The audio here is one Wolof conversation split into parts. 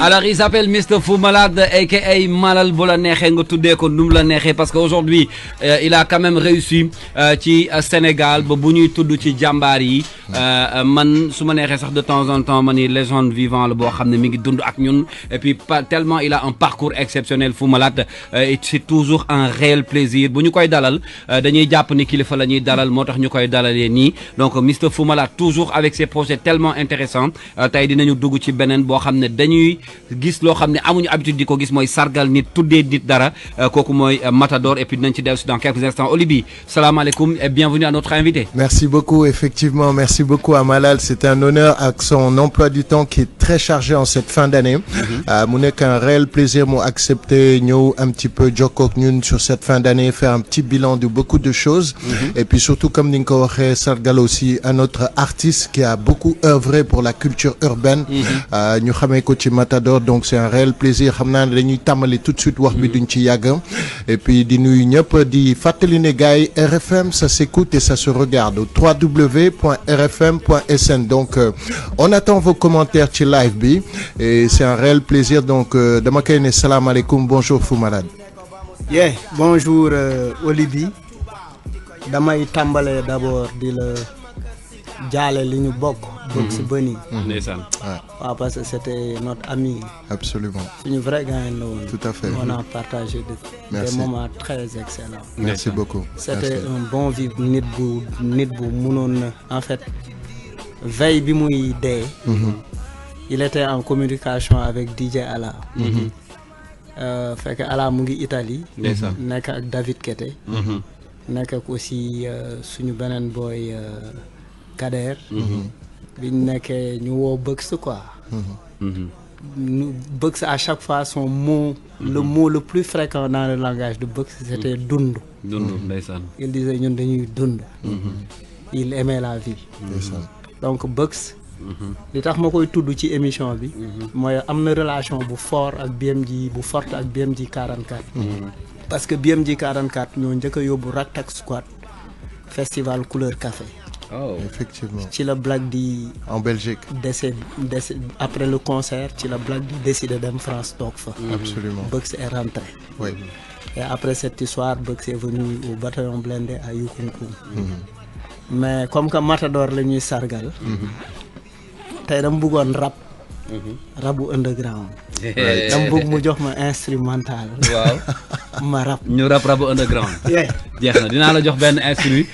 Alors il s'appelle Mr Fou Malade aka Malal bu la neexee nga tuddee ko nu mu la neexee parce que aujourd'hui il a quand même réussi ci Sénégal ba bu ñuy tudd ci jàmbaar yi man su ma neexee sax de temps en temps ma ni légende vivant la boo xam ne mi ngi dund ak ñun et puis tellement il a un parcours exceptionnel Fou Malade et c'est toujours un réel plaisir bu ñu koy dalal dañuy jàpp ni kilifa la ñuy dalal moo tax ñu koy dalalee nii donc Mr Fou Malade toujours avec ses projets tellement intéressants tey dinañu dugg ci beneen boo xam ne dañuy gis loo xam ne amuñu habitude di ko gis mooy sargal nit tuddee nit dara kooku mooy Matador et puis dinañ ci dellu si dans quelques instants. Olibi salaamaaleykum et bienvenue à notre invité. Merci beaucoup, effectivement, merci beaucoup à Malal. C'est un honneur avec son emploi du temps qui est très chargé en cette fin d'année. Mu nekk un réel plaisir mu accepter ñëw un petit peu jokkoo ak ñun sur cette fin d'année, faire un petit bilan de beaucoup de choses. Et puis surtout comme ni nga ko waxee sargal aussi un autre artiste qui a beaucoup œuvré pour la culture urbaine. ñu xamee ko ci Matador, donc c'est un réel plaisir. Xam naa ne dañuy tàmbali tout de suite wax bi duñ ci yàgg. Et puis di nuyu ñëpp di fàttali ne gars yi RFM ça s'écoute et ça se regarde au www.rfm.sn. Donc on attend vos commentaires ci live bi et c'est un réel plaisir. Donc dama koy ne salaamaaleykum, bonjour Fou Malade. Yeah, bonjour Olibi. Damay tàmbale d'abord di la jaale li ñu bokk. Bugs Bunny. Ndeysaan. waaw parce que c'était notre ami. Absolument. suñu vrai gars la woon. Tout à fait. On a partagé des moments très excellents. Merci beaucoup. C'était un bon vivre nit bu mënoon en fait veille bi muy dee. Il était en communication avec DJ Ala. Fekk Ala mu ngi Italie. nekk ak David Kete. nekk ak aussi suñu beneen boy Kader. biñ nekkee ñu woo Bugs quoi. Bugs à chaque fois son mot. Le mot le plus fréquent dans le langage de Bugs c'était dund. Ndeysaan. Il disait ñun dañuy dund. Il aimait la vie. Donc Bugs. li tax ma koy tudd ci émission bi. mooy am na relation bu fort ak BMG bu forte ak BMG 44. parce que BMG 44 ñoo njëkk a yóbbu Raktak Squad festival couleur café. Oh, effectivement. ci la Black di. En Belgique. décédé après le concert ci la Black di décidé dem France toog fa. Absolument. Bugs est rentré. Oui. Et après cette histoire Bugs est venu au bataillon blindé à Yukunkum. Mais comme que Matador la ñuy sargal. tey dama bëggoon rap. rabu underground. dama bëgg mu jox ma instrumental. waaw ma rap. ñu rabu underground. jeex na dinaa la jox benn instru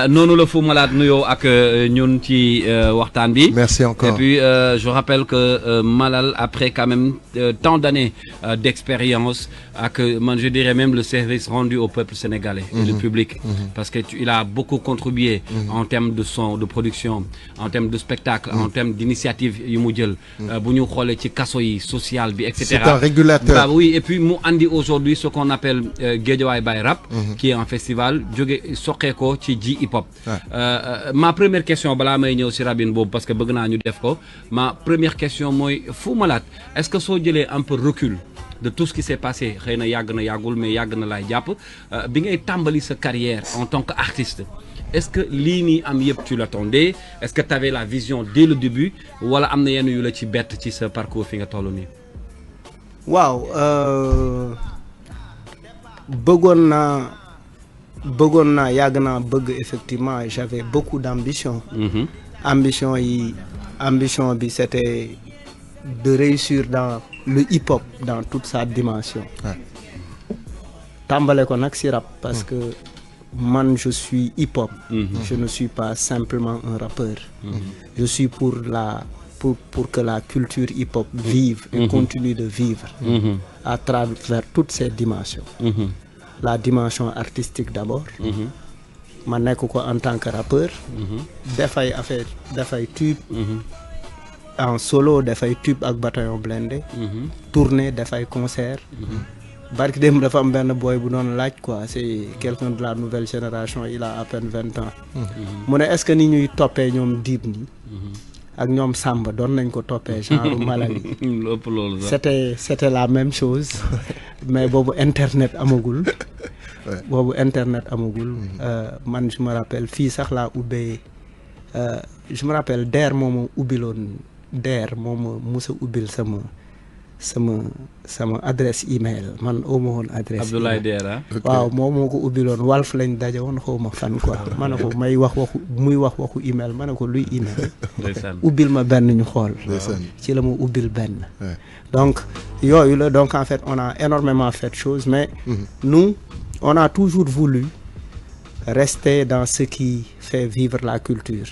noonu la Fou Malade nuyoo ak ñun ci waxtaan bi. Merci encore. Et puis je rappelle que Malal après quand même tant d'années d'expérience ak man je dirais même le service rendu au peuple sénégalais et le public parce que il a beaucoup contribué en termes de son de production en termes de spectacle en termes d'initiative yu mu jël bu ñu xoolee ci kaso yi social bi et cetera. C'est un régulateur. Bah, oui et puis mu andi aujourd'hui ce qu'on appelle Guédiawaye by Rap qui est un festival jóge soqee ko ci ji hip hop. Ma première question balaa may ñëw si rabine boobu parce que bëgg naa ñu def ko ma première question mooy Fou Malade est-ce que soo jëlee un peu recul de tout ce qui s'est passé xëy na yàgg na yàggul mais yàgg na laay jàpp bi ngay tàmbali sa carrière en tant qu'artiste est-ce que lii nii am yëpp tu l'attendais est-ce que tu avais la vision dès le début wala am na yenn yu la ci bett ci sa parcours fi nga toll nii. waaw bëggoon naa yàgg naa bëgg effectivement j'avais beaucoup d'ambition. ambition bi c'était de réussir dans le hip-hop dans toute sa dimension. tàmbale ko nag si rap parce que man je suis hip-hop. Je ne suis pas simplement un rappeur. Je suis pour que la culture hip-hop vive et continue de vivre à travers toutes ses dimensions. La dimension artistique d'abord. ma nekk ko en tant que rappeur. dafay tube. en solo dafay tube ak bataillon blindé. tournée dafay concert. barki dem dafa am benn boy bu doon laaj quoi c'est quelqu'un de la nouvelle génération il a à peine 20 ans. mu ne est-ce que ni ñuy toppee ñoom Dip ni ak ñoom Samba doon nañ ko toppee genre Malali. c'était la même chose mais boobu internet amagul. Man je me rappelle fii sax laa ubbee je me rappelle DER moom ubbiloon Der moom musa ubbil sama adresse email man awma woon adresse Abdoulaye Der ah. waaw moom moo ko ubbiloon Walf lañ daje woon xaw ma fan quoi ma ne ko muy wax waxu email ma ne ko luy email ubbil ma benn ñu xool ci la ma ubbil benn donc yooyu la donc en fait on a énormément fait de choses mais nous on a toujours voulu rester dans ce qui fait vivre la culture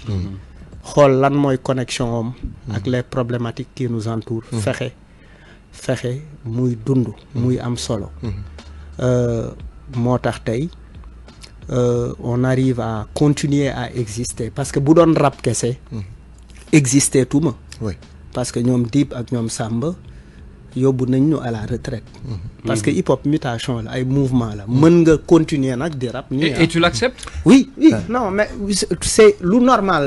xool lan mooy connexion am ak les problématiques qui nous entourent fexe muy dund muy am solo moo tax tey on arrive à continuer à exister parce que bu doon rap kese exister tuma parce que ñoom Dip ak ñoom Samba yóbbu nañ ñu à la retraite parce que hip hop mutation la ay mouvement la mën nga continuer nag di rap nii et tu l'acceptes? Oui non mais c'est lu normal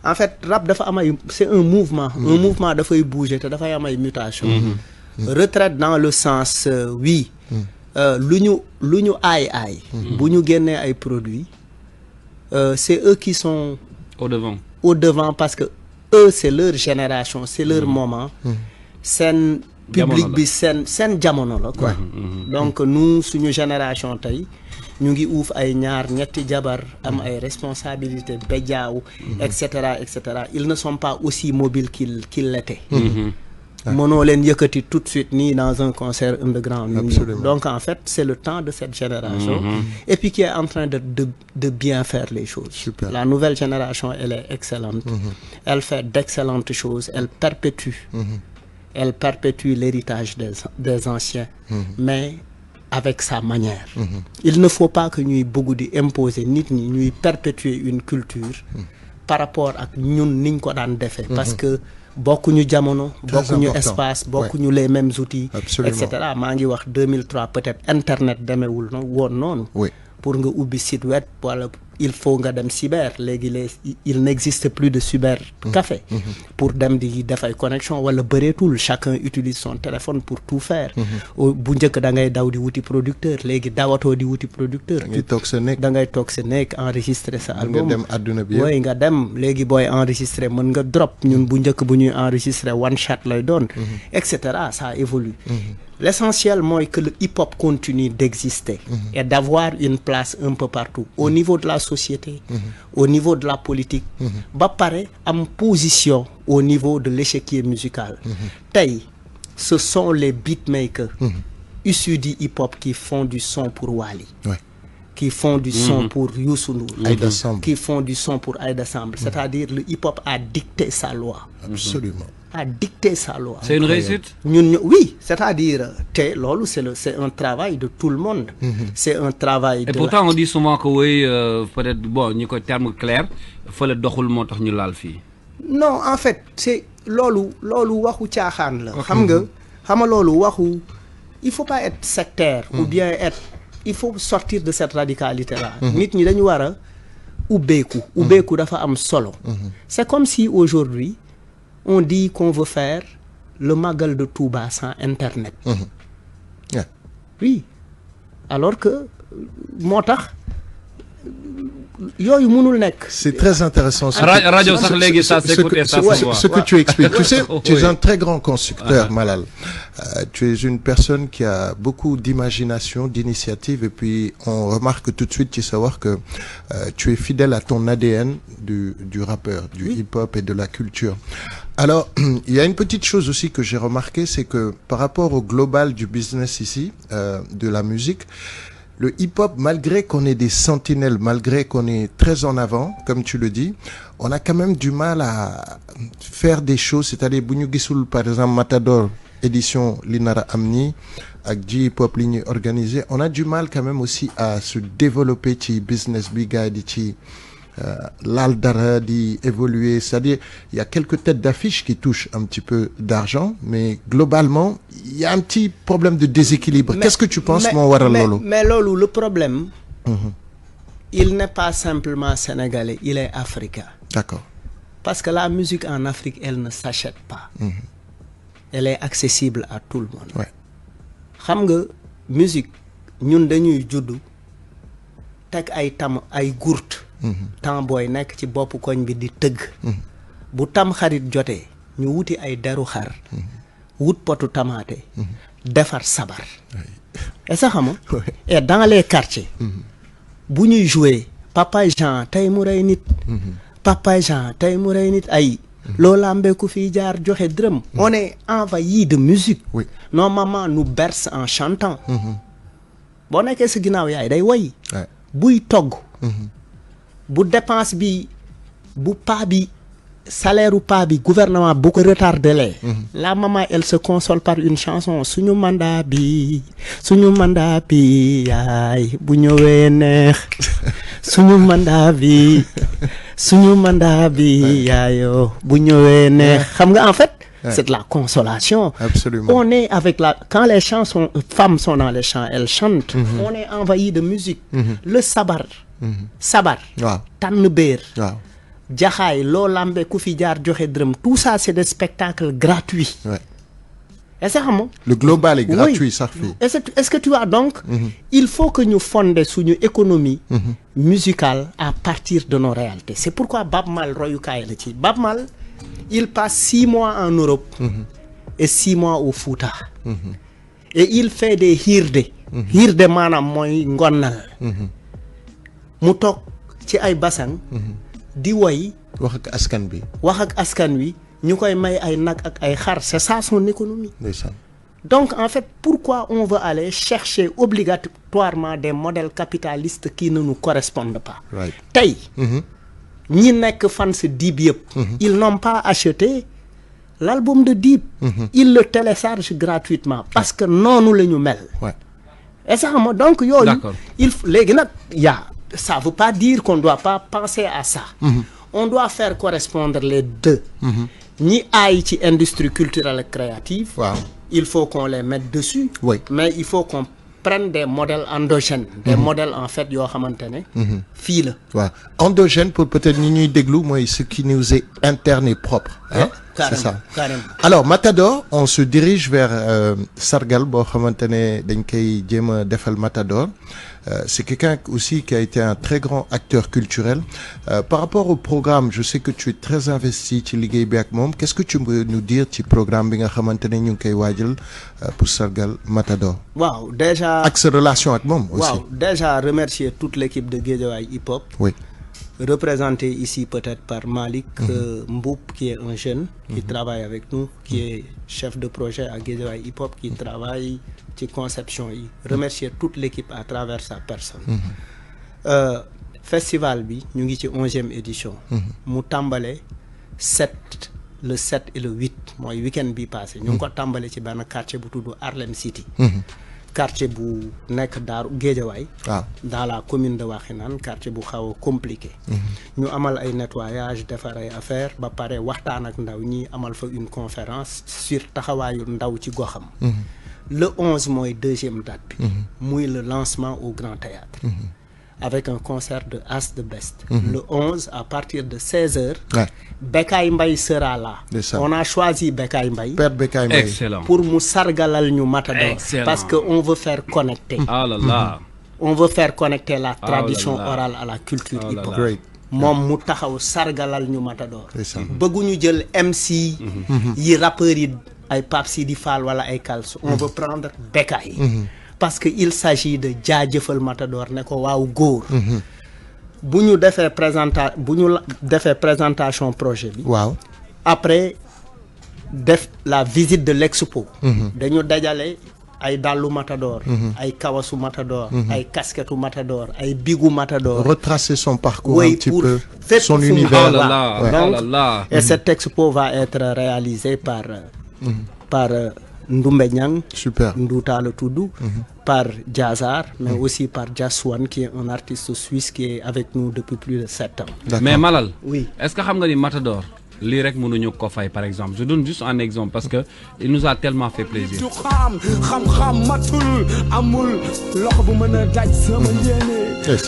la en fait rap dafa am ay c'est un mouvement dafay bouger te dafay am ay mutation retraite dans le sens oui lu ñu aay bu ñu génnee ay produits c'est eux qui sont au devant parce que eux c'est leur génération c'est leur moment seen public bi seen jamono la quoi donc nous suñu génération tey ñu ngi uuf ay ñaar ñetti jabar am ay responsabilités béjaaw et cetera ils ne sont pas aussi mobiles qu'ils l'étaient mënoo leen yëkkati tout de suite nii dans un concert underground donc en fait c'est le temps de cette génération et puis qui est en train de bien faire les choses. Super. La nouvelle génération elle est excellente elle fait d'excellentes choses elle perpétue l'héritage des anciens mais avec sa manière il ne faut pas que ñuy bëgg di imposer nit ñi ñuy perpétuer une culture par rapport ak ñun niñ ko daan defee parce que bokkuñu jamono bokkuñu espace bokkuñu les mêmes outils et cetera maa ngi wax 2003 peut-être internet demeewul woon noonu pour nga ubbi site web wala il faut nga dem cyber léegi il n'existe plus de cyber café pour dem di def ay connexion wala bëreetul chacun utilise son téléphone pour tout faire bu njëkk da ngay daw di wuti producteur léegi dawatoo di wuti producteur da ngay toog sa nekk enregistrer sa album nga dem adduna bi yooyu nga dem léegi booy enregistrer mën nga drop ñun bu njëkk bu ñuy enregistrer one shot lay doon et cetera ça évolue l'essentiel mooy que le hip-hop continue d'exister et d'avoir une place un peu partout au niveau de la société au niveau de la politique ba pare am position au niveau de l'échiquier musical tey ce sont les beatmakers issus du hip-hop qui font du son pour Wally qui font du son pour Youssou Ndour qui font du son pour Aïda Samb c'est-à-dire le hip-hop a dicté sa loi absolument a dicté sa loi. C'est une réussite? Oui, c'est-à-dire que c'est un travail de tout le monde. C'est un travail et pourtant on dit souvent que oui, peut-être bon ñu ko terme clair fële doxul moo tax ñu laal fii. Non, en fait, c'est loolu waxu caaxaan la. xam nga loolu waxu il faut pas être sectaire ou bien il faut sortir de cette radicalité là. Nit ñi dañu war a ubbeeku dafa am solo. C'est comme si aujourd'hui on dit qu'on veut faire le Magal de Touba sans internet. Oui. Alors que moo tax yooyu mënul nekk. C'est très intéressant. Ce que tu expliques. Tu sais, tu es un très grand constructeur, Malal. Tu es une personne qui a beaucoup d'imagination, d'initiative, et puis on remarque tout de suite, tu sais savoir que tu es fidèle à ton ADN du rappeur, du hip-hop et de la culture. Alors, il y a une petite chose aussi que j'ai remarqué, c'est que par rapport au global du business ici, de la musique, le hip-hop, malgré qu'on ait des sentinelles, malgré qu'on est très en avant, comme tu le dis, on a quand même du mal à faire des choses. C'est-à-dire, bu ñu gisul par exemple Matador édition li nara am nii ak ji hip-hop li ñuy organisé, on a du mal quand même aussi à se développer ci business bi gars di ci laal dara di évoluer. C'est-à-dire, il y a quelques têtes d'affiche qui touchent un petit peu d'argent, mais globalement, il y a un petit problème de déséquilibre. Qu'est-ce que tu penses, moo waral loolu? Mais loolu, le problème, il n'est pas simplement sénégalais, il est africain. D'accord. Parce que la musique en Afrique, elle ne s'achète pas. Elle est accessible à tout le monde. Ouais. Xam nga musique, ñun dañuy juddu teg ay gurt temps booy nekk ci bopp koñ bi di tëgg bu tam xarit jotee ñu wuti ay deru xar wut potu tamaate defar sabar est-ce que xam nga et dans les quartiers bu ñuy jouer Papa Jean tey mu rey nit Papa Jean tey mu rey nit ay loolu lambee ku fi jaar joxe dërëm on est envahi de musique nos mamans nous bercent en chantant boo nekkee sa ginnaaw yaay day woy buy togg bu dépense bi bu paa bi salaire u paa bi gouvernement bu ko retardé la maman elle se console par une chanson suñu mandat bi yaay bu ñëwee neex suñu mandat bi yaayo bu ñëwee neex xam nga en fait c'est de la consolation. Absolument. On est avec quand les femmes sont dans les champs, elles chantent. On est envahi de musique. Le sabar. Sabar. Tann beer. Jaxaay loo lambe ku fi jaar joxe dërëm. Tout ça c'est des spectacles gratuits. Est-ce que le global est gratuit, ça fait. Est-ce que tu vois donc il faut que nous fondions sur une économie musicale à partir de nos réalités. C'est pourquoi Bab Mal royukaay la ci Bab Mal il passe 6 mois en Europe et 6 mois au Fouta. Et il fait des hirde. Hirde maanaam mooy ngonnal. mu toog ci ay basang di woy wax ak askan wi ñu koy may ay nag ak ay xar c'est ça son économie. Donc en fait pourquoi on veut aller chercher obligatoirement des modèles capitalistes qui ne nous correspondent pas. Tey ñi nekk fans Dip yëpp ils n'ont pas acheté l'album de Dip ils le téléchargent gratuitement parce que noonu la ñu mel et ça donc yooyu il léegi nag ça veut pas dire qu'on doit pas penser à ça on doit faire correspondre les deux ñi aay ci industrie culturelle et créative il faut qu'on les mette dessus mais il faut qu'on prennent des modèles endogènes des modèles en fait yoo xamante ne fii la endogène pour peut-être ñi ñuy déglu mooy ce qui nous est interne et propre c'est ça carrément. Alors Matador on se dirige vers sargal boo xamante ne dañ koy jéem a defal Matador c'est quelqu'un aussi qui a été un très grand acteur culturel par rapport au programme je sais que tu es très investi ci liggéey bi ak moom qu'est-ce que tu peux nous dire ci programme bi nga xamante ne ñu ngi koy waajal pour sargal Matador. Waaw déjà ak sa relation ak moom aussi. Waaw déjà remercier toute l'équipe de Guédiawaye Hip Hop. Oui. Représenté ici peut-être par Malik Mboup qui est un jeune qui travaille avec nous qui est chef de projet à Guédiawaye Hip Hop qui travaille ci conception yi remercier toute l'équipe à travers sa personne festival bi ñu ngi ci 11e édition mu tàmbale le 7 et le 8 mooy week-end bi passé ñu ngi ko tàmbale ci benn quartier bu tudd Harlem City quartier bu nekk Daaru Guédiawaye dans la commune de Wakhinane quartier bu xaw a compliqué ñu amal ay nettoyage defar ay affaire ba pare waxtaan ak ndaw ñi amal fa une conférence sur taxawaayu ndaw ci goxam le 11 mooy 2e date bi muy le lancement au Grand Théâtre avec un concert de As the Best le 11 à partir de 16h Bécaye Mbaye sera là on a choisi Bécaye Mbaye Père Bécaye Mbaye excellent pour mu sargalal ñu Matador parce que on veut faire connecter on veut faire connecter la tradition orale à la culture hip-hop moom mu taxaw sargalal ñu Matador bëgguñu jël MC yi rappeurs yi ay Pape Sidi Fall wala ay Kals on veut prendre Bécaye parce que il s'agit de jaajëfal Matador ne ko waaw góor bu ñu defee présentation projet bi après def la visite de l'expo dañu dajale ay dàllu Matador ay kawasu Matador ay casquettu Matador ay bigu Matador retracer son parcours un petit peu son univers et cette expo va être réalisée par Ndoumbe Niang super Ndouta le tudd par Diazar mais aussi par Jaswan qui est un artiste suisse qui est avec nous depuis plus de 7 ans. Mais Malal oui est-ce que xam nga ni Matador lii rek mënuñu ko fay par exemple je donne juste un exemple parce que il nous a tellement fait plaisir. xam matul amul loxo bu mën a daj sama yéene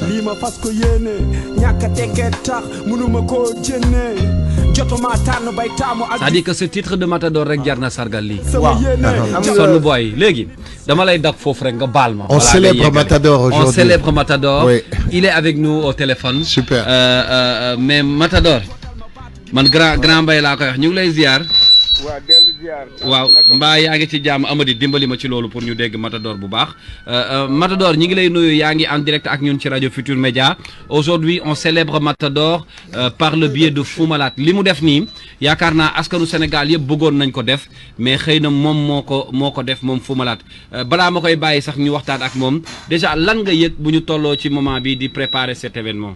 lii ma fas ko yéene ñàkk a tekkee tax mënuma koo jënne jotuma tànn bay taamu ak c'est-à-dire que ce titre de Matador rek jar na sargal lii sonn boy léegi dama lay dag foofu rek nga baal ma on célèbre Matador aujourd'hui on célèbre Matador il est avec nous au téléphone super mais Matador man grand Mbaye laa koy wax ñu ngi lay ziar waa dellu ziar. waaw mbaa yaa ngi ci jàmm Amady dimbali ma ci loolu pour ñu dégg Matador bu baax Matador ñi ngi lay nuyu yaa ngi en direct ak ñun ci rajo Futur Média. Aujourd'hui on célèbre Matador par le biais de Fou Malade li mu def nii yaakaar naa askanu Sénégal yëpp bëggoon nañ ko def mais xëy na moom moo ko def moom Fou Malade balaa ma koy bàyyi sax ñu waxtaan ak moom déjà lan nga yëg bu ñu tolloo ci moment bi di préparer cet événement.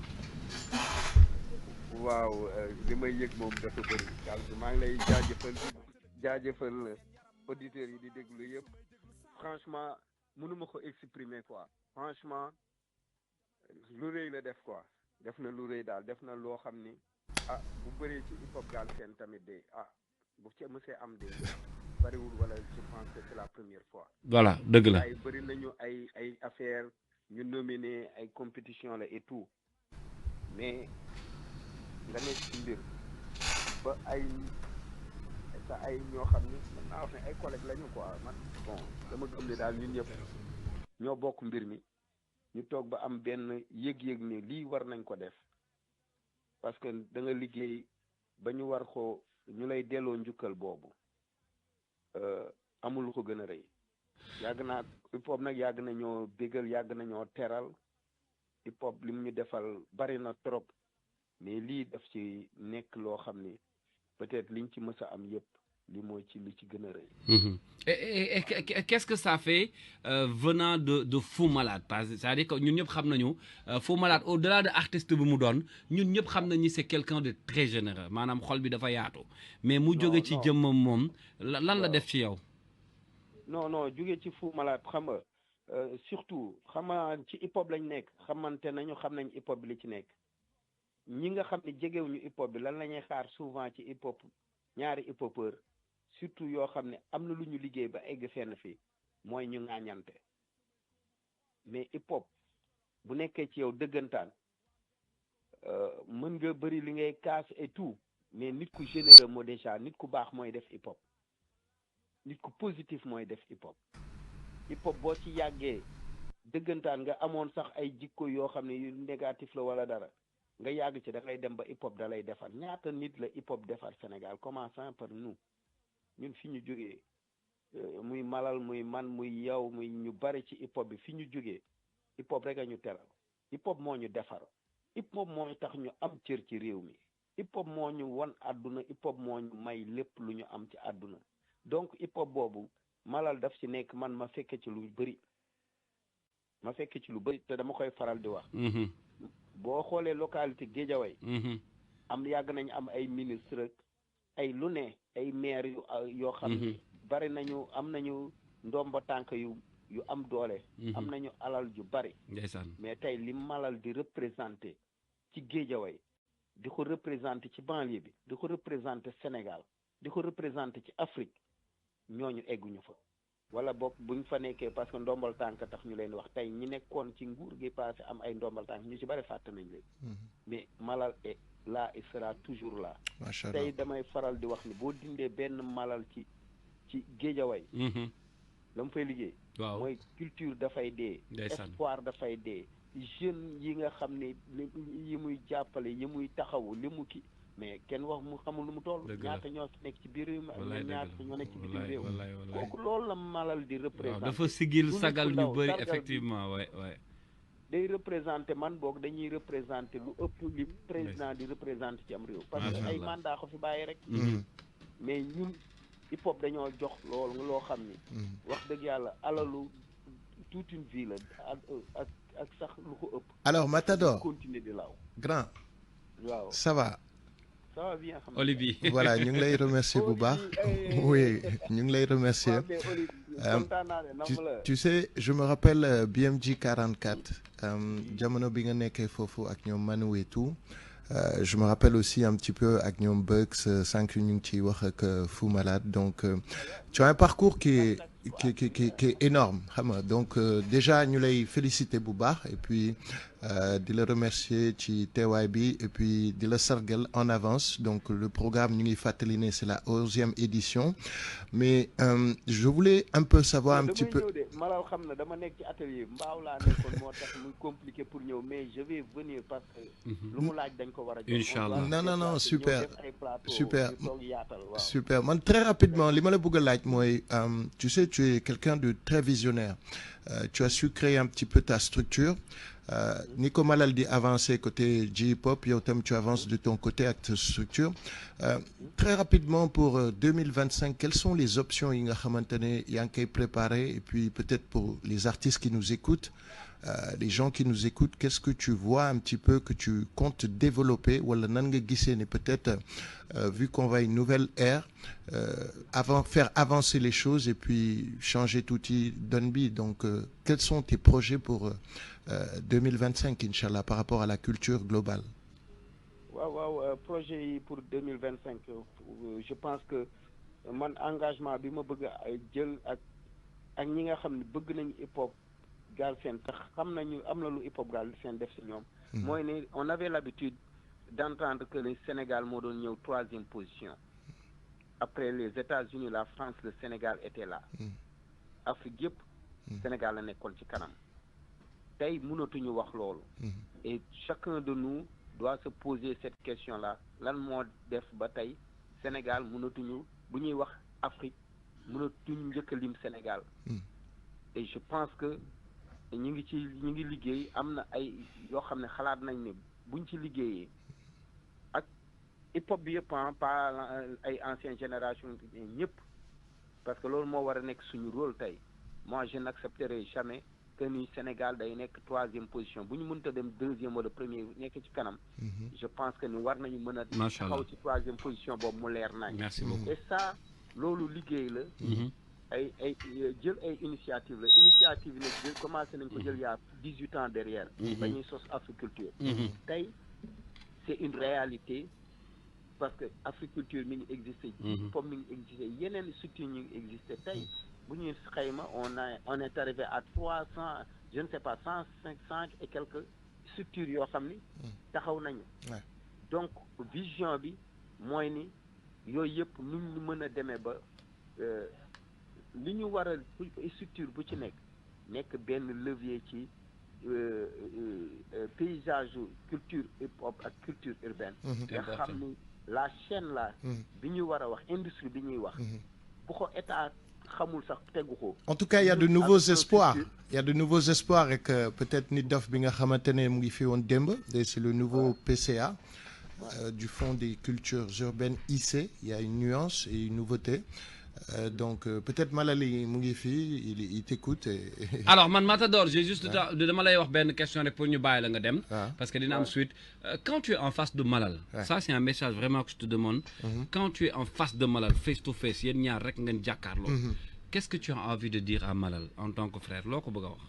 waaw li may yëg moom dafa bëri daal maa ngi lay jaajëfal auditeurs yi di déglu yëpp franchement mënuma ko exprimer quoi franchement lu rëy la def quoi def na lu rëy daal def na loo xam ni bu bëree ci hip hop Galsen tamit de bu ci mësee am de bariwul wala je pense que c'est la première fois. voilà dëgg la ay bëri nañu ay affaire ñu nominé ay compétition la et tout mais nga nekk ci mbir ba ay ñoo xam ni mën naa wax ne ay collègues lañu quoi man bon dama gëm ne daal ñun ñëpp ñoo bokk mbir mi ñu toog ba am benn yëg-yëg ne lii war nañ ko def parce que da nga liggéey ba ñu war ko ñu lay delloo njukkal boobu amul lu ko gën a rëy yàgg naa hip hop nag yàgg nañoo bégal yàgg nañoo teral hip hop li mu ñu defal bari na trop mais lii daf ci nekk loo xam ni peut-être liñ ci mës a am yëpp li mooy ci li ci gën a rëy. Et qu'est-ce que ça fait venant de Fou Malade c'est-à-dire que ñun ñëpp xam nañu Fou Malade au-delà de artiste bi mu doon ñun ñëpp xam nañu c'est quelqu'un de très généreux maanaam xol bi dafa yaatu. mais mu jóge ci jëmmam moom lan la def ci yow. non jóge ci Fou Malade xam nga surtout xam nga ci hip hop lañ nekk xamante nañu xam nañ hip hop bi li ci nekk. ñi nga xam ne jegewuñu hip hop bi lan la ñuy xaar souvent ci hip hop ñaari hip hopeur surtout yoo xam ne am na lu ñu liggéey ba egg fenn fii mooy ñu ŋaañante mais hip hop bu nekkee ci yow dëggantaan mën nga bëri li ngay kaas et tout mais nit ku généreux moo déjà nit ku baax mooy def hip hop nit ku positif mooy def hip hop boo ci yàggee dëggantaan nga amoon sax ay jikko yoo xam ne yu négatif la wala dara nga yàgg ci da ngay dem ba hip hop da lay defar ñaata nit la hip hop defar Sénégal commençant par nous ñun fi ñu jógee muy Malal muy man muy yow muy ñu bari ci hip hop bi fi ñu jógee hip hop rek a ñu teral hip hop moo ñu defar hip hop moo tax ñu am cër ci réew mi hip hop moo ñu won àdduna hip hop moo ñu may lépp lu ñu am ci àdduna donc hip hop boobu Malal daf ci nekk man ma fekke ci lu bëri te dama koy faral di wax. boo xoolee localité Guédiawaye am yàgg nañu am ay ministre ay lu ne ay maire yoo xam ne bari nañu am nañu ndomba tànk yu am doole am nañu alal ju bari mais tey li Malal di représenté ci Guédiawaye di ko représenté ci banlieue bi di ko représenté Sénégal di ko représenté ci Afrique ñooñu egguñu fa wala boog buñ fa nekkee parce que ndombal tànk tax ñu leen wax tey ñi nekkoon ci nguur gi passé am ay ndombal tànk ñu ci bari fàtte nañ leen mais Malal est là et sera toujours là tey damay faral di wax ni boo dindee benn Malal ci Guédiawaye la mu fay liggéey mooy culture dafay dee espoir dafay dee jeunes yi nga xam ne yi muy jàppale yi muy taxawu li mu ki mais kenn wax mu xamul lu mu toll ñaata ñoo nekk ci biir réew mi ak ñaata ñoo nekk ci bitim réew kooku loolu la Malal di représenté dafa sigil sagal ñu bëri effectivement waay day représenté man boog dañuy représenté lu ëpp li président di représenté ci am réew parce que ay mandat ko fi bàyyi rek mais ñun hip hop dañoo jox loolu loo xam ni wax dëgg yàlla alalu toute une vie la ak sax lu ko ëpp alors Matador continuer di law grand waaw ça va bien Olivier voilà ñu ngi lay remercier bu baax oui ñu ngi lay remercier tu sais je me rappelle BMG 44 jamono bi nga nekkee foofu ak ñoom Manu et tout je me rappelle aussi un petit peu ak ñoom Bugs sànq ñu ngi ciy wax ak Fou Malade donc tu as un parcours qui est énorme xam nga donc déjà ñu lay féliciter bu baax et puis di la remercier ci teewaay bi et puis di la sargal en avance donc le programme ñu ngi fàttali ne c'est la 11e édition mais je voulais un peu savoir un petit peu. Malal xam na dama nekk ci atelier mbaaw laa nekkoon moo tax muy compliqué pour ñëw mais je vais venir parce que. lu mu laaj dañ ko war a jox. Inch'Allah. non super super man très rapidement li ma la bëgg a laaj mooy tu sais tu es quelqu'un de très visionnaire tu as su créer un petit peu ta structure. ni ko Malal di avancer côté J-Hip-Hop yow tam tu avances de ton côté ak ta structure très rapidement pour 2025 quelles sont les options yi nga xamante ne yaa ngi koy préparer et puis peut-être pour les artistes qui nous écoutent les gens qui nous écoutent qu'est-ce que tu vois un petit peu que tu comptes développer wala nan nga gisee ne peut-être vu qu'on va une nouvelle ère faire avancer les choses et puis changer tuuti donne bi donc quels sont tes projets pour 2025 inchallah par rapport à la culture globale. waaw projet yi pour 2025 je pense que man engagement bi ma bëgg a jël ak ñi nga xam ne bëgg nañu hip-hop Galsen tax xam nañu am na lu hip-hop Galsen def ci ñoom. mooy ne on avait l'habitude d'entendre que le Sénégal moo doon ñëw 3e position après les États-Unis la France le Sénégal était là. Afrique yëpp Sénégal la nekkoon ci kanam. tey mënatuñu wax loolu. et chacun de nous doit se poser cette question-là lan moo def ba tey Sénégal mënatuñu bu ñuy wax Afrique mënatuñu njëkk a lim Sénégal. et je pense que ñu ngi liggéey am na ay yoo xam ne xalaat nañ ne buñ ci liggéeyee ak hip-hop bi yëpp pas ay ancienne génération ñëpp parce que loolu moo war a nekk suñu rôle tey moi je n'accepterai jamais que ni Sénégal day nekk 3e position bu ñu mënta dem 2e wala 1er nekk ci kanam. je pense que ni war nañu mën a. macha allah taxaw ci 3e position boobu mu leer nañ. merci beaucoup et ça loolu liggéey la. ay jël ay initiative la initiative yi nag commencé nañ ko jël yaa 18 ans derrière. ba ñuy sos Africulture. tey c'est une réalité parce que Africulture mi ngi existé. hip-hop mi ngi existé yeneen structures ñu ngi existé tey. bu ñuy xayma on est arrivé à 300 je ne sais pas 105 et quelques structures yoo xam ni taxaw nañu. donc vision bi mooy ni yooyu yëpp nu ñu mën a demee ba li ñu war a structure bu ci nekk benn levier ci paysage culture hip-hop ak culture urbaine. nga xam ni la chaîne là. bi ñu war a wax industrie bi ñuy wax. bu ko état xamul sax tegu ko. en tout cas il y a de nouveaux espoirs il y a de nouveaux espoirs et que peut-être Nit Dof bi nga xamante ne mu ngi fi woon démb c'est le nouveau PCA. Du Fonds des cultures urbaines IC il y a une nuance et une nouveauté. Donc peut-être Malali mu ngi fii il t'écoute. alors man Matador j'ai juste dama lay wax benn question rek pour ñu bàyyi la nga dem. parce que dina am suite. quand tu es en face de Malal. ça c'est un message vraiment que je te demande. quand tu es en face de Malal face to face yéen ñaar rek ngeen jàkkaarloo. qu'est-ce que tu as envie de dire à Malal en tant que frère loo ko bëgg a wax.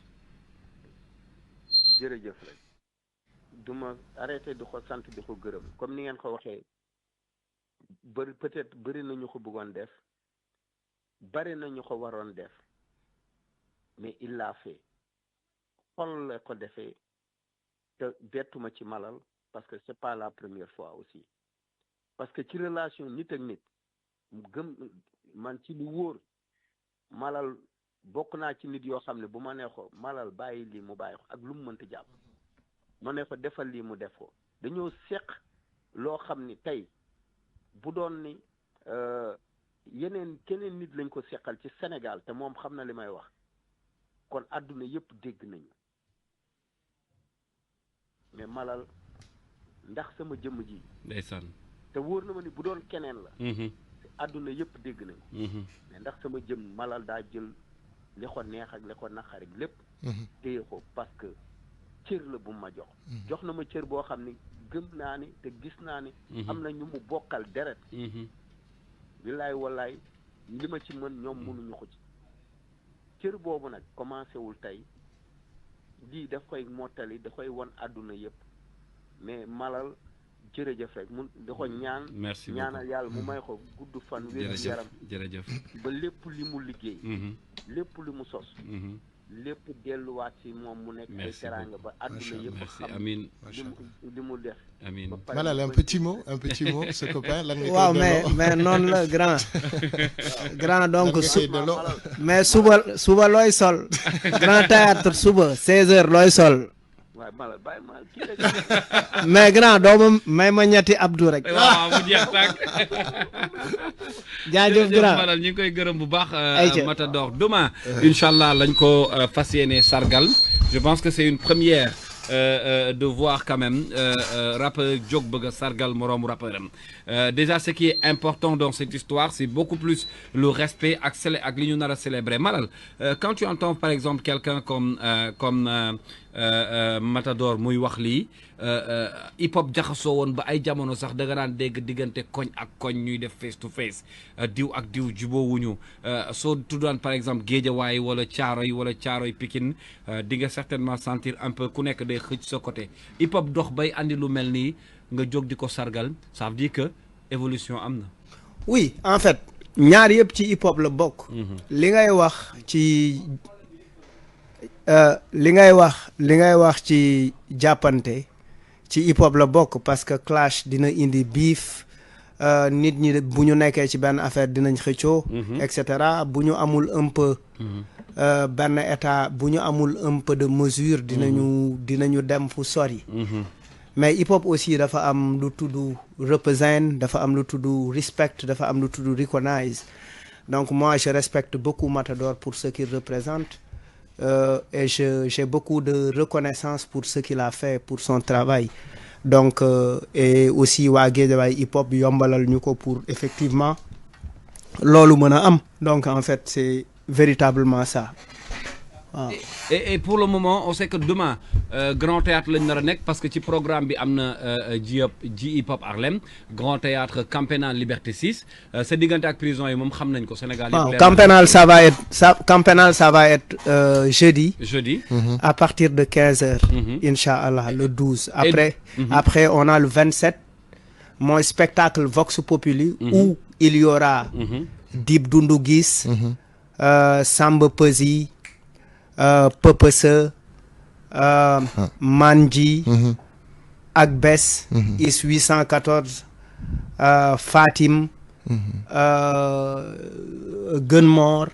jërëjëf rek du ma arrêté di ko sant di ko gërëm comme ni ngeen ko waxee peut-être bëri na ñu ko bëggoon def. bari na ñu ko waroon def mais il l'a fait xol la ko defee te bettuma ci Malal parce que c'est pas la première fois aussi parce que ci relation nit ak nit gëm man ci lu wóor Malal bokk naa ci nit yoo xam ne bu ma nee ko Malal bàyyi lii mu bàyyi ko ak lu mu mënta jàpp ma ne ko defal lii mu def ko dañoo seq loo xam ni tey bu doon ni keneen nit lañ ko seqal ci Sénégal te moom xam na li may wax kon àdduna yëpp dégg nañu mais Malal ndax sama jëmm ji. ndeysaan. te wóor na ma ni bu doon keneen la. àdduna yëpp dégg nañu. mais ndax sama jëmm Malal daa jël li ko neex ak li ko naqari lépp. téye ko parce que cër la bu ma jox. jox na ma cër boo xam ni gëm naa ni te gis naa ni. am na ñu mu bokkal deret. billaay wallaay li ma ci mën ñoom mënuñu ko ci cër boobu nag commencé wul tey lii daf koy mottali da koy won àdduna yëpp mais Malal jërëjëf rek mun da ko ñaan. merci beaucoup ñaanal yàlla mu may ko gudd fan. wér yaram jërëjëf ba lépp li mu liggéey. lépp li mu sos. lépp delluwaat ci moom mu nekk ay teraanga ba àdduna yëpp xam amiin li mu def amiin Malal un petit mot ce copain lan nga waaw mais noonu la grand donc mais suba looy sol grand théâtre suba 16h looy sol waaye Malal bàyyi ma kii mais grand doo may ma ñetti Abdou rek. waaw mu jeex tàkk. jaajëf grand Malal ñu ngi koy gërëm bu baax. Matador demain. incha allah lañ ko fas yéene sargal. je pense que c'est une première. De voir quand même rappeur jóg bëgg a sargal moroomu rappeur am déjà ce qui est important dans cette histoire c'est beaucoup plus le respect ak li ñu nar a célébrer Malal quand tu entends par exemple quelqu'un comme Matador muy wax lii hip hop jaxasoo woon ba ay jamono sax da nga daan dégg diggante koñ ak koñ ñuy def face to face diw ak diw juboowuñu soo tuddaan par exemple Géejawaay wala Caaroy Pikine di nga certainement sentir un peu ku nekk day xëcc sa côté hip hop dox bay andi lu mel nii nga jóg di ko sargal ça veut dire que évolution am na. oui en fait ñaar yëpp ci hip hop la bokk. li ngay wax ci ci jàppante ci hip hop la bokk parce que clash dina indi beef nit ñi bu ñu nekkee ci benn affaire dinañ xëccoo. et cetera bu ñu amul un peu. benn état bu ñu amul un peu de mesure dinañu dem fu sori. mais hip hop aussi dafa am lu tudd represent dafa am lu tudd respect dafa am lu tudd recognize donc moi je respecte beaucoup Matador pour ce qu'il représente et j'ai beaucoup de reconnaissance pour ce qu'il a fait pour son travail donc et aussi waa Guédiawaye hip hop yombalal ñu ko pour effectivement loolu mën a am donc en fait c'est véritablement ça. Ah. Et pour le moment on sait que demain Grand Théâtre lañ nar a nekk parce que ci programme bi am na ji hip hop Harlem Grand Théâtre Camp Pénal Liberté 6 sa diggante ak prison yi moom xam nañ ko Sénégal yi. Camp Pénal ça va être jeudi. À partir de 15h. Inch'Allah le 12. Après on a le 27 mon spectacle Vox Populi où il y aura Dip Doundou Guiss Samba Peuzzi Pepese Manji ak Bess Is 814 Fatim Gunmore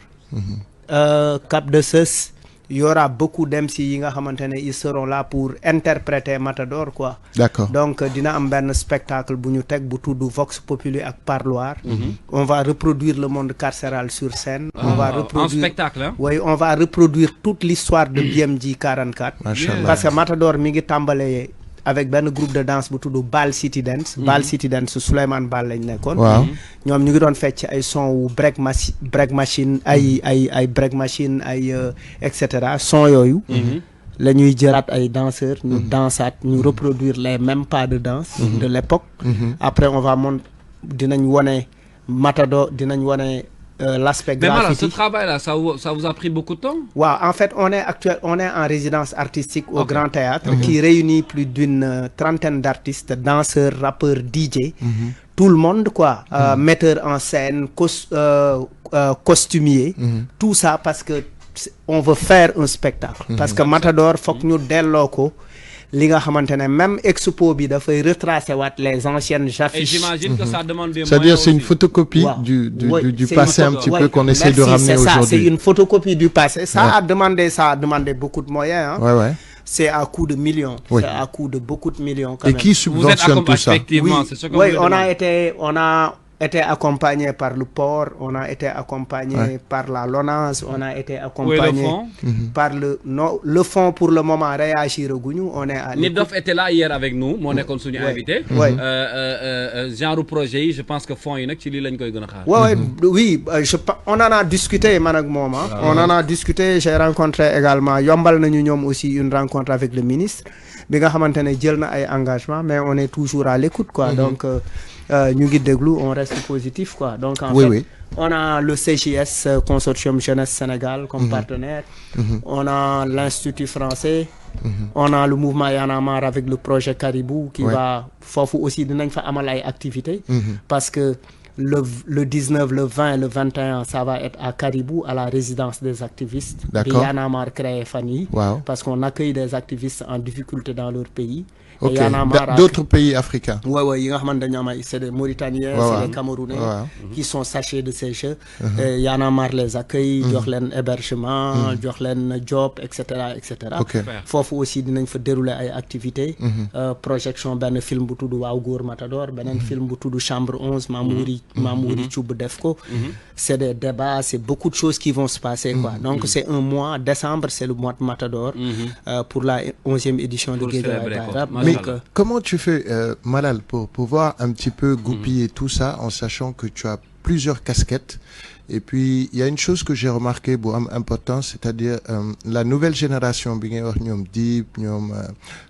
Cap de Seus il y aura beaucoup d'MC yi nga xamante ne ils seront là pour interpréter Matador quoi. D'accord. Donc dina am benn spectacle bu ñu teg bu tudd Vox Populi ak Parloir. On va reproduire le monde carcéral sur scène. On va reproduire un spectacle hein? Oui, on va reproduire toute l'histoire de BMG 44. Machallah. Parce que Matador mi ngi tàmbalee avec benn groupe de danse bu tudd Bal City Dance. Bal City Dance Souleymane Bal lañ nekkoon. Waaw. ñoom ñu ngi doon fecc ay son wu break machine ay break machine ay et cetera son yooyu. la ñuy jëraat ay danseurs. ñu dansaat ñu reproduire les mêmes pas de danse. de l'époque. Après on va dinañ wone Matador dinañ wone l'aspect graffiti. Mais Malal, ce travail-là, ça vous a pris beaucoup de temps? Wow, en fait, on est en résidence artistique au Grand Théâtre qui réunit plus d'une trentaine d'artistes, danseurs, rappeurs, DJ, tout le monde quoi, metteurs en scène, costumiers, tout ça parce que on veut faire un spectacle. Parce que Matador, faut que nous delloo ko li nga xamante ne même expo bi dafay retracer waat les anciennes affiches. Et j'imagine que ça demande des moyens. C'est-à-dire c'est une photocopie du passé un petit peu qu'on essaie de ramener aujourd'hui. C'est une photocopie du passé. Ça a demandé beaucoup de moyens. Hein. Ouais. C'est à coût de millions. Oui. C'est à coût de beaucoup de millions quand Et même. qui subventionne tout ça? Effectivement, c'est ce qu'on oui, veut on demander. a été accompagné par le port, on a été accompagné par la LONASE, on a été accompagné par le fonds pour le moment réagir au Gounou, on est à Nidof était là hier avec nous, mon consul invité. Genre projet, je pense que fonds yi nak ci li lañ koy gëna xaar. Oui, on en a discuté man ak mom, on en a discuté, j'ai rencontré également yombal nañu ñom aussi une rencontre avec le ministre bi nga xamantene jël na ay engagement mais on est toujours à l'écoute quoi. Donc ñu ngi déglu on reste positif quoi donc en fait on a le CJS Consortium Jeunesse Sénégal comme partenaire on a l'Institut français on a le mouvement Y en a marre avec le projet Caribou qui va foofu aussi dinañ fa amal ay activités parce que Le 19, le 20 et le 21, ça va être à Caribou, à la résidence des activistes. D'accord. Y'en a marre créé Fanny. Wow. Parce qu'on accueille des activistes en difficulté dans leur pays. Ok. Et Y'en a marre D'autres pays africains. Ouais, c'est des Mauritaniens, c'est des Camerounais qui sont sachés de ces jeux. Y'en a marre les accueille, jox leen hébergement, jox leen job, etc. Ok. Foofu aussi dinañ fa dérouler ay activités. Projection benn film bu tudd Waaw Góor Matador, beneen film bu tudd Chambre 11, Mamouri Thioub def ko. C'est des débats, c'est beaucoup de choses qui vont se passer, quoi. Donc c'est un mois, décembre, c'est le mois de Matador, pour la 11e édition de Guédiawaye Baye Rap. Mais comment tu fais, Malal, pour pouvoir un petit peu goupiller tout ça en sachant que tu as plusieurs casquettes? Et puis, il y a une chose que j'ai remarqué, important, c'est-à-dire la nouvelle génération, Dip,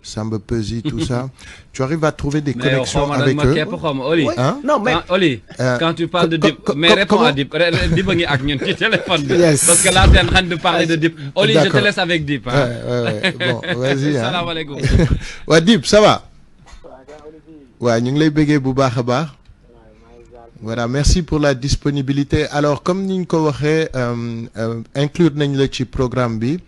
Samba Peuzzi, tout ça, tu arrives à trouver des connexions avec eux. Hein? Non, mais Oli, quand tu parles de Dip, mais réponds à Dip. Dip est avec nous sur téléphone. Parce que là, tu es en train de parler de Dip. Oli, je te laisse avec Dip. Hein? Bon, vas-y. Salam alaikum. Ouais, Dip, ça va? Ouais, nous l'avons bégué Bouba. Voilà, merci pour la disponibilité. Alors, comme nous l'avons inclure dans le programme bi,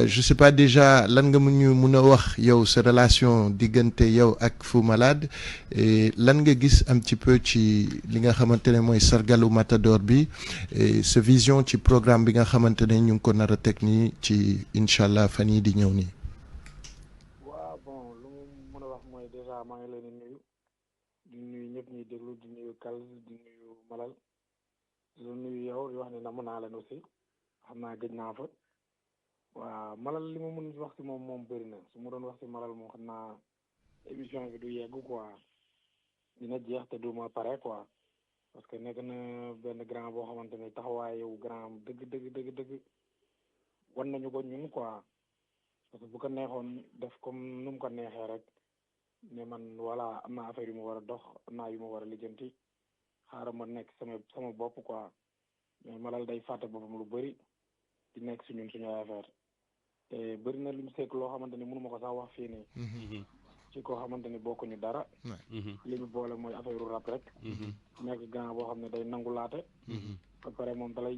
je sais pas déjà lan nga mëna wax yow sa relation digënté yow ak Fou Malade et lan nga gis un petit peu ci li nga xamantene moy sargalu Matador bi et ce vision ci programme bi nga xamantene ñu ko nara tek ni ci inshallah fan yi di ñëw ni. Waaw bon lu mu mëna wax moy déjà ma ngi leen di nuyu ñëpp ñuy déglu di nuyu Kal di nuyu Malal di nuyu yow di wax ne namm naa leen aussi xam naa gëj naa fa waaw Malal li ma mën wax ci moom bëri na su ma doon wax ci Malal moom xam naa émission bi du yegg quoi dina jeex te du ma pare quoi parce que nekk na benn grand boo xamante ne taxawaay yow grand dëgg wan nañu ko ñun quoi parce que bu ko neexoon def comme nu mu ko neexee rek ne man voilà am na affaire yu ma war a dox am naa yu ma war a lijjanti xaaral ma nekk sama bopp quoi mais Malal day fàtte boppam lu bëri di nekk si ñun suñu affaire te bëri na lu mu sekk loo xamante ni mënu ma ko sax wax fii nii ci koo xamante ni bokkuñu dara li ñu boole mooy affaire rap rek nekk grand boo xam ne day nangulaate ba pare moom day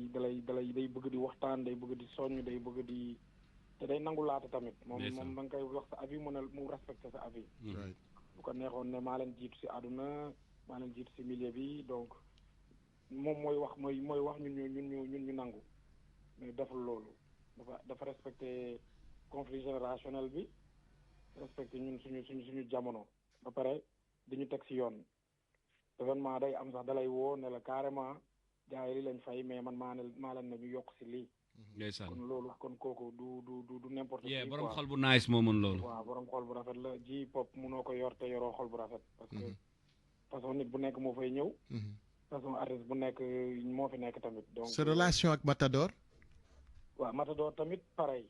bëgg di waxtaan day bëgg di soññ day bëgg di te day nangulaate tamit moom da nga koy wax sa avis mu respecté sa avis bu ko neexoon ne maa leen jiitu si àdduna maa leen jiitu si milieu bi donc moom mooy wax ñun ñu nangu mais deful loolu dafa respecté conflit générationnel bi respecté ñun suñu jamono ba pare dañu teg si yoon événement day am sax dalay woo ne la carrément gars yi li lañ fay mais man maa leen ne ñu yokk si lii kon loolu kon kooku du n'importe qui borom xol bu nice moo mën loolu waaw borom xol bu rafet la ji pop munoo ko yor te yoroo xol bu rafet parce que façon nit bu nekk moo fay ñëw façon artiste bu nekk moo fi nekk tamit donc sa relation ak Matador waaw Matador tamit pareil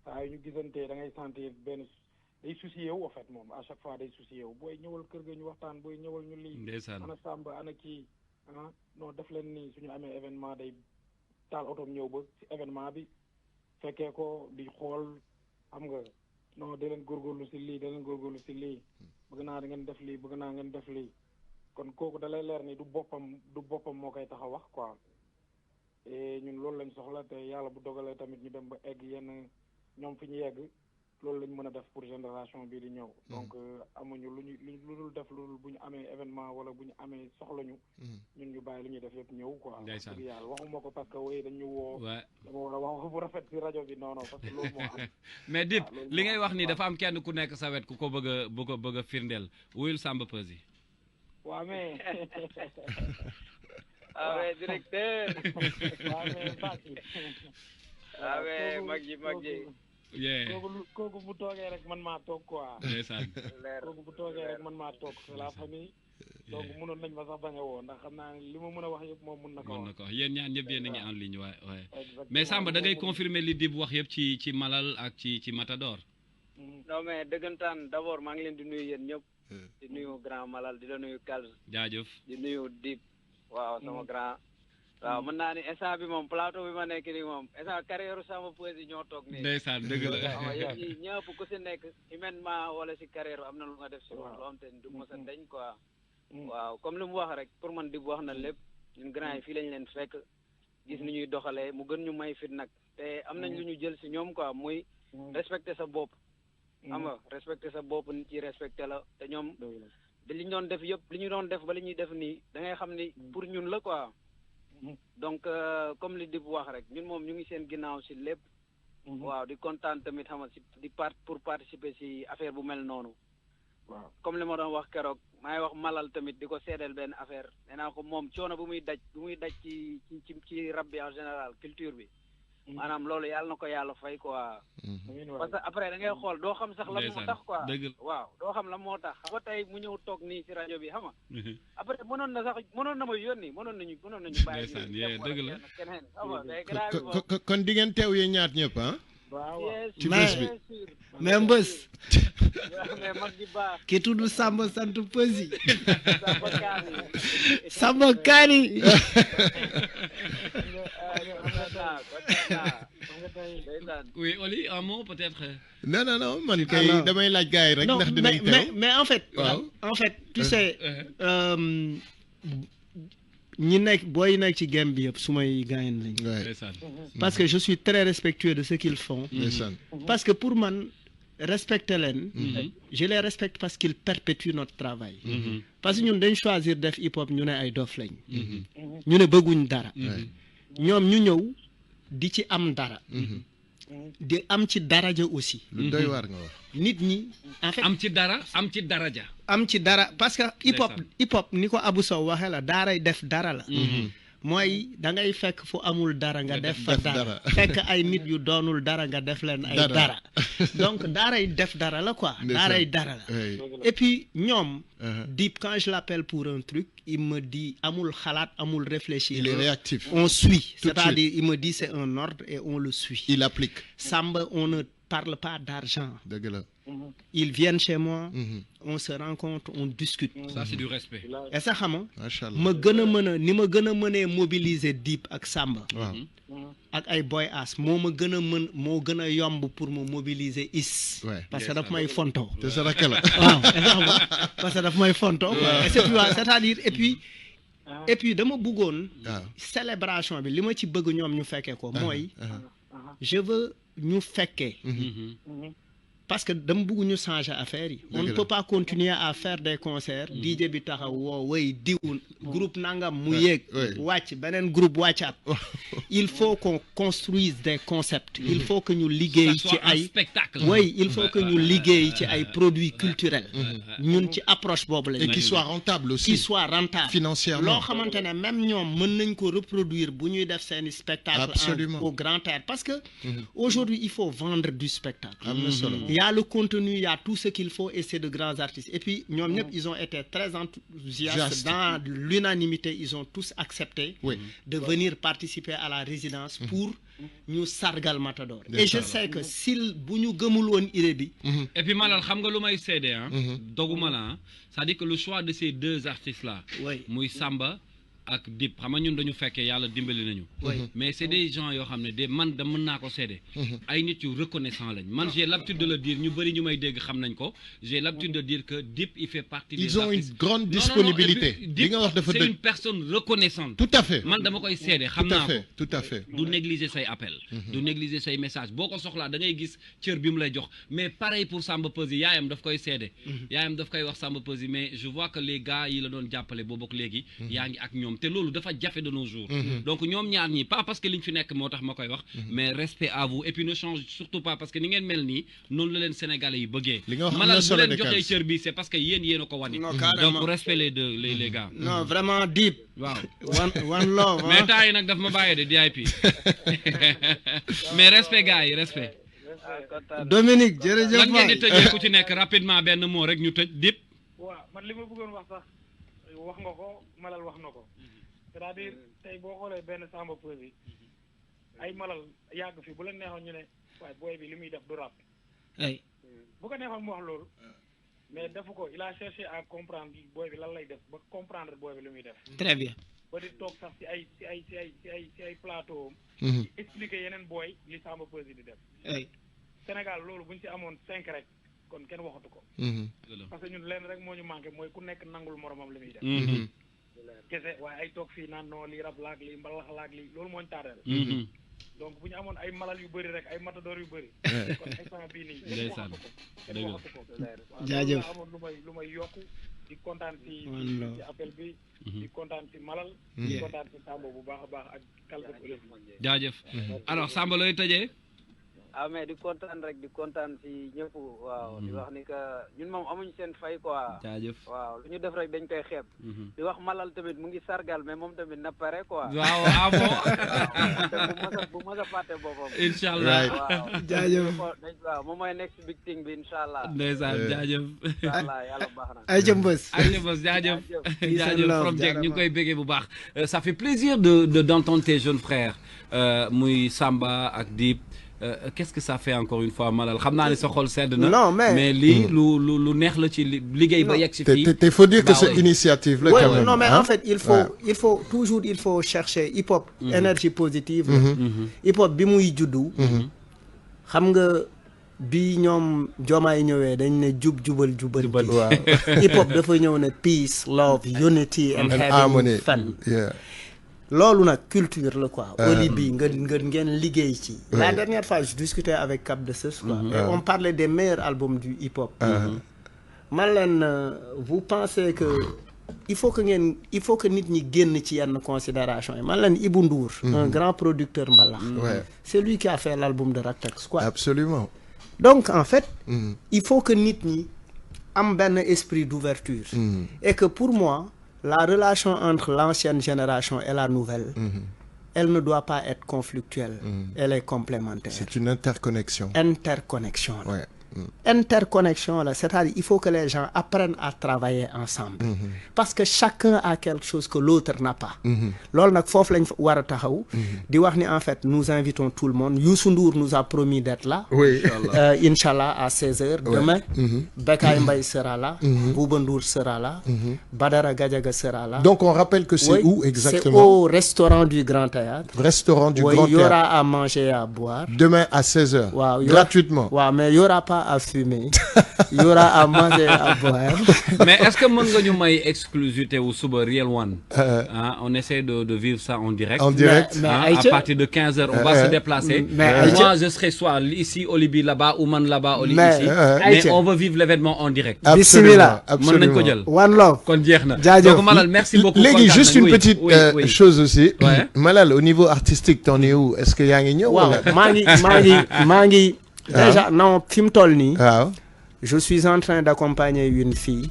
saa yu ñu gisantee da ngay sentir benn day soucié wu en fait moom à chaque fois day soucié wu booy ñëwal kër ga ñu waxtaan booy ñëwal ñu lii ana Samba ana kii non def leen nii suñu amee événement day taal otom ñëw ba ci événement bi fekkee ko di xool xam nga non da leen góorgóorlu si lii bëgg naa da ngeen def lii bëgg naa ngeen def lii kon kooku da lay leer ni du boppam moo koy tax a wax quoi et ñun loolu lañ soxla te yàlla bu dogalee tamit ñu dem ba egg yenn ñoom fi ñu yegg loolu lañ mën a def pour génération bii di ñëw donc amuñu lu dul def lu bu ñu amee événement wala bu ñu amee soxla ñun ñu bàyyi lu ñuy def yëpp ñëw quoi dëgg yàlla waxuma ko parce que woy dañu woo dama war a wax bu rafet si rajo bi non parce que loolu moo am mais Dip li ngay wax ni dafa am kenn ku nekk sa wet ku ko bëgg a firndeel wuyul Samba Peuzzi waaw mais mais directeur waaw mais Fatou mag ji kooku bu toogee rek man maa toog quoi kooku bu toogee rek man maa toog c'est la famille donc mënoon nañ ma sax bañ a woo ndax xam naa li ma mën a wax yëpp moom mën na ko wax yéen ñaan ñëpp yéen a ngi en ligne waaye mais Samba da ngay confirmer li Dip wax yëpp ci Malal ak ci Matador non mais dëggantaan d'abord maa ngi leen di nuyu yéen ñëpp di nuyu grand Malal di la nuyu Kal jaajëf di nuyu Dip waaw sama grand waaw mën naa ni instant bi moom plateau bi ma nekk nii moom instant carrière Samba Peuzzi ñoo toog nii ndeysaan dëgg la waaw yéen ñi ñëpp ku si nekk humainement wala si carrière am na lu nga def si moom loo xam te ni du mos a dañ quoi waaw comme li mu wax rek pour man Dip wax na lépp ñun grand yi fii lañ leen fekk gis ni ñuy doxalee mu gën ñu may fit nag te am nañ lu ñu jël si ñoom quoi muy respecter sa bopp xam nga respecter sa bopp nit ci respecter la te ñoom li ñu doon def yëpp li ñu doon def ba li ñuy def nii da ngay xam ni pour ñun la quoi donc comme li Dip wax rek ñun moom ñu ngi seen ginnaaw si lépp waaw di kontaan tamit xam nga si pour participer si affaire bu mel noonu waaw comme li ma doon wax keroog maa ngi wax Malal tamit di ko seedeel benn affaire nee naa ko moom coono bu muy daj ci rap bi en général culture bi maanaam loolu yàlla na ko yàlla fay quoi parce que après da ngay xool doo xam sax la moo tax quoi waaw doo xam la moo tax xam nga tey mu ñëw toog nii si rajo bi xam nga après mënoon na ma yónni mënoon nañu bàyyi dëgg la keneen xam nga day grave kon di ngeen teew yéen ñaar ñëpp ah ci bés bi mais mbës mais mag ji baax ki tudd Samba sant Peuzzi Samba Kaani oui Oli un mot peut-être. non man kay damay laaj gars yi rek ndax dinañ teew mais en fait tu sais ñi nekk booy nekk ci game bi yëpp su may gaayen lañ parce que je suis très respectueux de ce qu'ils font parce que pour man respecter leen je les respecte parce qu'ils perpétuent notre travail parce que ñun dañ choisir def hip hop ñu ne ay dof lañ ñu ne bëgguñ dara ñoom ñu ñëw di ci am dara di am ci daraja aussi lu doy waar nga wax nit ñi en fait am ci dara am ci daraja am ci dara parce que hip hop ni ko Abou Sow waxee la daaray def dara la mooy da ngay fekk fu amul dara nga def fa dara fekk ay nit yu doonul dara nga def leen ay dara donc daaray def dara la quoi daaray dara la et puis ñoom Dip quand je l'appelle pour un truc il me dit amul xalaat amul réfléchir il est réactif on suit c'est-à-dire il me dit c'est un ordre et on le suit il applique Samba on ne parle pas d'argent dëgg la ils viennent chez moi on se rencontre on discute ça c'est du respect et ça xam nga ma gën a mën a ni ma gën a mënee mobiliser Dip ak Samba ak ay boy as moo gën a yomb pour ma mobiliser is parce que daf may fonto te sa rakk la waaw parce que daf may fonto c'est-à-dire et puis dama bëggoon célébration bi li ma ci bëgg ñoom ñu fekkee ko mooy je veux ñu fekkee parce que dama bëgg ñu changer affaire yi on ne peut pas continuer à faire des concerts DJ bi taxaw woo way diw groupe nangam mu yéeg wàcc beneen groupe wàccaat il faut qu'on construise des concepts il faut que ñu liggéey ci ay spectacle il faut que ñu liggéey ci ay produits culturels ñun ci approche boobu la et qui soit rentable aussi qui soit rentable financièrement loo xamante ne même ñoom mën nañ ko reproduire bu ñuy def seeni spectacle au grand air parce que aujourd'hui il faut vendre du spectacle il y a le contenu, il y a tout ce qu'il faut et c'est de grands artistes. Et puis, ils ont été très enthousiastes. Dans l'unanimité, ils ont tous accepté de venir participer à la résidence pour nous sargal Matador. Et je sais que s'il nous gëmul idée bi. Et puis Malal, xam nga lu may sédé doguma la c'est-à-dire que le choix de ces deux artistes là, muy Samba ak Dip xam nga ñun dañu fekkee yàlla dimbali nañu mais c'est des gens yoo xam ne de man da mën naa ko seede ay nit yu reconnaissant lañ man j'ai l'habitude de le dire ñu bëri ñu may dégg xam nañ ko j'ai l'habitude de dire que Dip il fait partie des ils ont une grande disponibilité li nga wax dafa c'est une personne reconnaissante tout à fait man dama koy seede xam naa ko tout à fait du négliger say appel du négliger say message boo ko soxlaa da ngay gis cër bi mu lay jox mais pareil pour Samba Peuzzi yaayam daf koy seede yaayam daf koy wax Samba Peuzzi mais je vois que les gars yi la doon jàppale boo bokk léegi yaa ngi ak ñoom te loolu dafa jafe de nos jours donc ñoom ñaar ñi pas parce que liñ fi nekk moo tax ma koy wax mais respect à vous et puis ne change surtout pas parce que ni ngeen mel nii noonu la leen sénégalais yi bëggee malal bu leen joxee cër bi c'est parce que yéen a ko wani donc respect les deux les gars non vraiment Dip waaw one love mais temps yi nag daf ma bàyyee de DIP mais respect gars yi respect Dominique jërëjëf lan ngeen di tëjee ku ci nekk rapidement benn mot rek ñu tëj Dip waaw man li ma bëggoon wax sax wax nga ko Malal wax na ko c'est-à-dire tey boo xoolee benn Samba Peuzzi ay Malal yàgg fi bu la neexoon ñu ne waaye booy bi li muy def du rap bu ko neexoon mu wax loolu mais defu ko il a cherché à comprendre booy bi lan lay def ba comprendre booy bi li muy def très bien ba di toog sax ci ay plateau expliquer yeneen booy li Samba Peuzzi di def Sénégal loolu bu ñu ci amoon 5 rek kon kenn waxatu ko. parce que ñun lenn rek moo ñu manqué mooy ku nekk nangul moromam li muy def. kese waaye ay toog fii naan non lii rab laag lii mbalax laag lii loolu moo ñu tardé. donc bu ñu amoon ay malal yu bëri rek ay matador yu bëri. kon instant bii nii kenn waxatu ko. jaajëf amoon lu may yokk di kontaan ci appel bi. di kontaan ci malal. di kontaan ci Samba bu baax a baax ak kalbe bu jaajëf alors Samba looy tëjee. mais di kontaan rek di kontaan ci ñëpp waaw di wax ni que ñun moom amuñ seen fay quoi. jaajëf waaw lu ñu def rek dañ koy xeeb. di wax malal tamit mu ngi sargal mais moom tamit na pare quoi. waaw bu mës a fàtte boppam. incha allah waaw jaajëf waaw moom mooy next big thing bi incha allah. ndeysaan jaajëf. incha allah yàlla baax na. ay jëmbës jaajëf jaajëf from Dieng ñu ngi koy béggee bu baax. ça fait plaisir d'entendre tes jeunes frères muy Samba ak Dip. Qu'est-ce que ça fait encore une fois Malal xam naa ne sa xol sedd na. non mais lii lu neex la ci liggéey ba yegg si fii. te faut dire que c'est initiative là quand même. non mais en fait il faut toujours chercher hip hop. énergie positive. hip hop bi muy juddu. xam nga bi ñoom Diomaye ñëwee dañ ne jubal. waaw hip hop dafa ñëw ne peace love unity and having fun. loolu nag culture la quoi. oli bi ngeen liggéey ci. la dernière fois je discutais avec Cap de Ceus quoi. et on parlait des meilleurs albums du hip hop. man leen vous pensez que il faut que nit ñi génn ci yenn considération yi man leen Ibou Ndour. un grand producteur mbalax. c'est lui qui a fait l'album de Raktex quoi. absolument. donc en fait. il faut que nit ñi am benn esprit d'ouverture. et que pour moi. La relation entre l'ancienne génération et la nouvelle, elle ne doit pas être conflictuelle. Elle est complémentaire. C'est une interconnexion. Interconnexion. Interconnexion là, c'est-à-dire il faut que les gens apprennent à travailler ensemble. Parce que chacun a quelque chose que l'autre n'a pas. loolu nag foofu lañ war a taxaw. di wax ni en fait nous invitons tout le monde Youssou Ndour nous a promis d'être là. oui inchallah à 16h demain. Bekay Mbaye sera là. Bouba Ndour sera là. Badara Gadiaga sera là. donc on rappelle que c'est où exactement? C'est au restaurant du Grand Théâtre. Restaurant du Grand Théâtre. Il y aura à manger et à boire. Demain à 16h. Gratuitement. Mais il y aura pas à fumer. Il y aura à manger à boire. Mais est-ce que mën nga ñu may exclusivité wu suba Real One. On essaie de vivre ça en direct. En direct. Mais à partir de 15h on va se déplacer. Moi je serai soit ici Olibi là-bas ou man là-bas Oli ici. Mais on veut vivre l'événement en direct. Bismillah. mën nañ ko jël. One love. kon jeex na. jaajëf donc Malal merci beaucoup. léegi juste une petite chose aussi. Ouais. Malal au niveau artistique t'en es où? Est-ce que yaa ngi ñëw. waaw maa ngi déjà non fi mu toll nii. waaw. je suis en train d'accompagner une fille.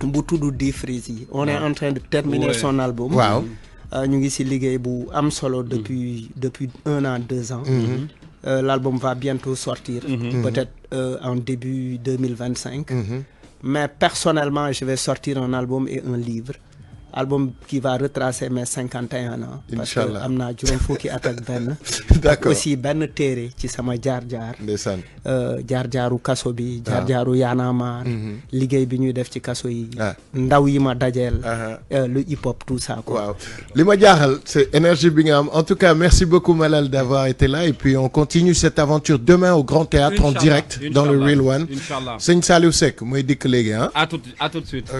bu tudd Di Freezy. on est en train de terminer son album. waaw. ñu ngi ci liggéey bu am solo depuis 1 an 2 ans. L'album va bientôt sortir. Peut-être en début 2025. Mais personnellement je vais sortir un album et un livre. Album qui va retracer mes 51 ans. parce que am naa juróom fukki at ak benn. d'accord aussi benn téere ci sama jaar-jaar. ndeysaan. jaar-jaaru kaso bi. jaar-jaaru yaanamaar. liggéey bi ñuy def ci kaso yi. ndaw yi ma dajeel. le hip hop tout ça quoi. waaw li ma jaaxal c'est énergie bi nga am en tout cas merci beaucoup Malal d'avoir été là et puis on continue cette aventure demain au Grand Théâtre en direct dans le Real One. Inch'Allah. Sëñ Saliou Seck mooy dikk léegi à tout de suite.